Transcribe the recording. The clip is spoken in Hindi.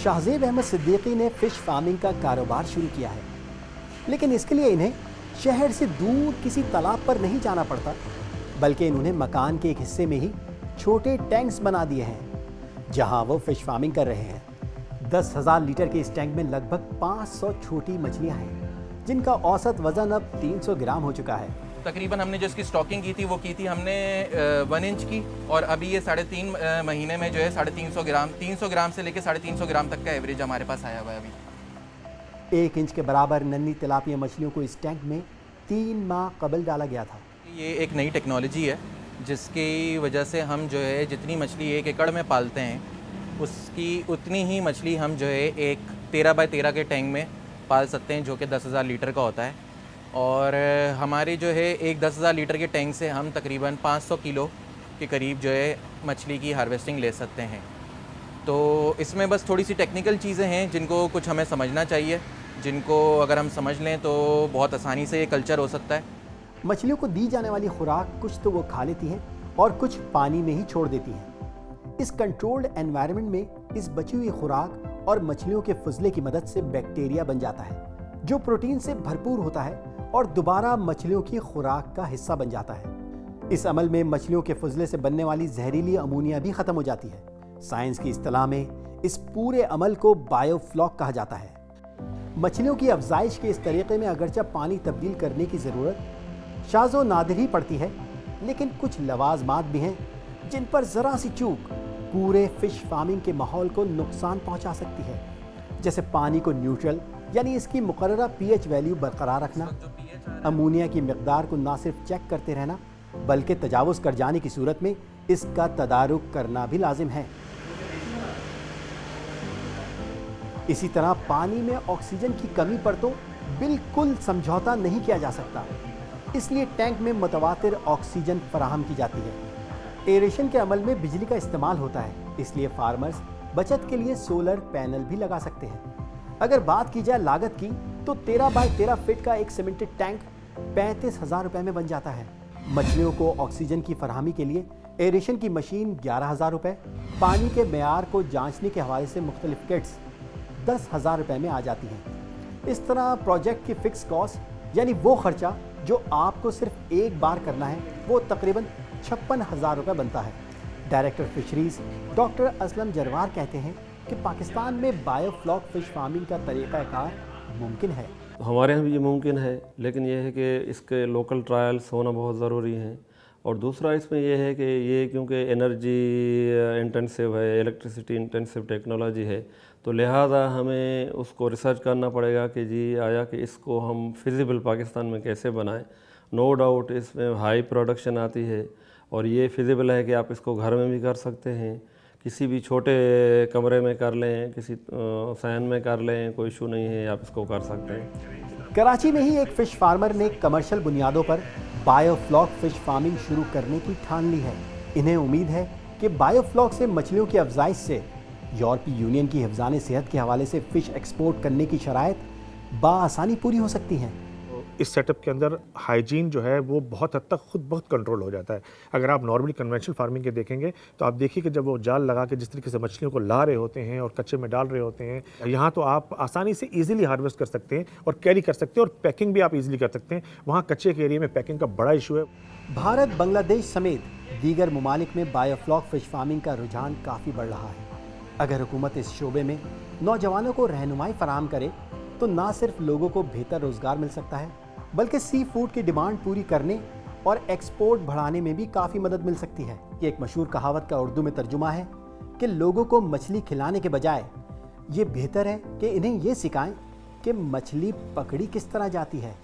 शाहजेब अहमद सिद्दीकी ने फिश फार्मिंग का कारोबार शुरू किया है, लेकिन इसके लिए इन्हें शहर से दूर किसी तालाब पर नहीं जाना पड़ता, बल्कि इन्होंने मकान के एक हिस्से में ही छोटे टैंक्स बना दिए हैं जहां वो फिश फार्मिंग कर रहे हैं। 10,000 लीटर के इस टैंक में लगभग 500 छोटी मछलियां हैं, जिनका औसत वजन अब 300 ग्राम हो चुका है। तकरीबन हमने जो इसकी स्टॉकिंग की थी वो की थी हमने 1 इंच की, और अभी ये 3.5 महीने में जो है 350 ग्राम से लेकर 350 ग्राम तक का एवरेज हमारे पास आया हुआ है अभी। 1 इंच के बराबर नन्ही तिलापिया मछलियों को इस टैंक में 3 माह कबल डाला गया था। ये एक नई टेक्नोलॉजी है जिसकी वजह से हम जो है जितनी मछली 1 एकड़ में पालते हैं उसकी उतनी ही मछली हम जो है एक 13 बाय 13 के टैंक में पाल सकते हैं, जो कि 10,000 लीटर का होता है। और हमारे जो है एक 10,000 लीटर के टैंक से हम तकरीबन 500 किलो के करीब जो है मछली की हार्वेस्टिंग ले सकते हैं। तो इसमें बस थोड़ी सी टेक्निकल चीज़ें हैं जिनको कुछ हमें समझना चाहिए, जिनको अगर हम समझ लें तो बहुत आसानी से ये कल्चर हो सकता है। मछलियों को दी जाने वाली खुराक कुछ तो वो खा लेती हैं और कुछ पानी में ही छोड़ देती हैं। इस कंट्रोल्ड एनवायरनमेंट में इस बची हुई खुराक और मछलियों के फुजले की मदद से बैक्टीरिया बन जाता है, जो प्रोटीन से भरपूर होता है और दोबारा मछलियों की खुराक का हिस्सा बन जाता है। इस अमल में मछलियों के फुजले से बनने वाली जहरीली अमोनिया भी खत्म हो जाती है। साइंस की इस्तिलाह में इस पूरे अमल को बायोफ्लॉक कहा जाता है। मछलियों की अफजाइश के इस तरीके में अगरचे पानी तब्दील करने की जरूरत शाज़ो नादिर ही पड़ती है, लेकिन कुछ लवाजमात भी हैं जिन पर जरा सी चूक पूरे फिश फार्मिंग के माहौल को नुकसान पहुंचा सकती है, जैसे पानी को न्यूट्रल यानी इसकी मुकर्ररा पीएच वैल्यू बरकरार रखना, अमोनिया की मिकदार को ना सिर्फ चेक करते रहना बल्कि तजावुज कर जाने की सूरत में इसका तदारुक करना भी लाजिम है। इसी तरह पानी में ऑक्सीजन की कमी पर तो बिल्कुल समझौता नहीं किया जा सकता, इसलिए टैंक में मुतवातिर ऑक्सीजन फराहम की जाती है। एरेशन के अमल में बिजली का इस्तेमाल होता है, इसलिए फार्मर्स बचत के लिए सोलर पैनल भी लगा सकते हैं। अगर बात की जाए लागत की तो 13 बाय 13 फीट का एक सीमेंटेड टैंक 35,000 रुपए में बन जाता है। मछलियों को ऑक्सीजन की फरहमी के लिए एरेशन की मशीन 11,000 रुपए, पानी के मेयार को जांचने के हवाले से मुख्तलिफ किट्स 10,000 रुपए में आ जाती हैं। इस तरह प्रोजेक्ट की फिक्स कॉस्ट यानी वो खर्चा जो आपको सिर्फ एक बार करना है वो तकरीबन 56,000 रुपए बनता है। डायरेक्टर फिशरीज डॉक्टर असलम जरवार कहते हैं कि पाकिस्तान में बायोफ्लॉक फिश फार्मिंग का तरीक़ाकार मुमकिन है। हमारे यहाँ भी ये मुमकिन है, लेकिन यह है कि इसके लोकल ट्रायल्स होना बहुत ज़रूरी हैं। और दूसरा इसमें यह है कि ये क्योंकि एनर्जी इंटेंसिव है, इलेक्ट्रिसिटी इंटेंसिव टेक्नोलॉजी है, तो लिहाजा हमें उसको रिसर्च करना पड़ेगा कि जी आया कि इसको हम फिजिबल पाकिस्तान में कैसे बनाएं। नो डाउट इसमें हाई प्रोडक्शन आती है और ये फिजिबल है कि आप इसको घर में भी कर सकते हैं, किसी भी छोटे कमरे में कर लें, किसी सैन में कर लें, कोई इशू नहीं है, आप इसको कर सकते हैं। कराची में ही एक फ़िश फार्मर ने कमर्शियल बुनियादों पर बायोफ्लॉक फ़िश फार्मिंग शुरू करने की ठान ली है। इन्हें उम्मीद है कि बायोफ्लॉक से मछलियों की अफजाइश से यूरोपीय यूनियन की हिफ्ज़ान सेहत के हवाले से फ़िश एक्सपोर्ट करने की शराइत बाआसानी पूरी हो सकती हैं। इस सेटअप के अंदर हाइजीन जो है वो बहुत हद तक खुद बहुत कंट्रोल हो जाता है। अगर आप नॉर्मली कन्वेंशनल फार्मिंग के देखेंगे तो आप देखिए कि जब वो जाल लगा के जिस तरीके से मछलियों को ला रहे होते हैं और कच्चे में डाल रहे होते हैं, यहाँ तो आप आसानी से ईजिली हार्वेस्ट कर सकते हैं और कैरी कर सकते हैं और पैकिंग भी आप ईजिली कर सकते हैं। वहाँ कच्चे के एरिया में पैकिंग का बड़ा इशू है। भारत, बांग्लादेश समेत दीगर ममालिक में बायोफ्लॉक फ़िश फार्मिंग का रुझान काफ़ी बढ़ रहा है। अगर हुकूमत इस शोबे में नौजवानों को रहनुमाई फराहम करे तो ना सिर्फ लोगों को बेहतर रोज़गार मिल सकता है, बल्कि सी फूड की डिमांड पूरी करने और एक्सपोर्ट बढ़ाने में भी काफ़ी मदद मिल सकती है। ये एक मशहूर कहावत का उर्दू में तर्जुमा है कि लोगों को मछली खिलाने के बजाय ये बेहतर है कि इन्हें ये सिखाएं कि मछली पकड़ी किस तरह जाती है।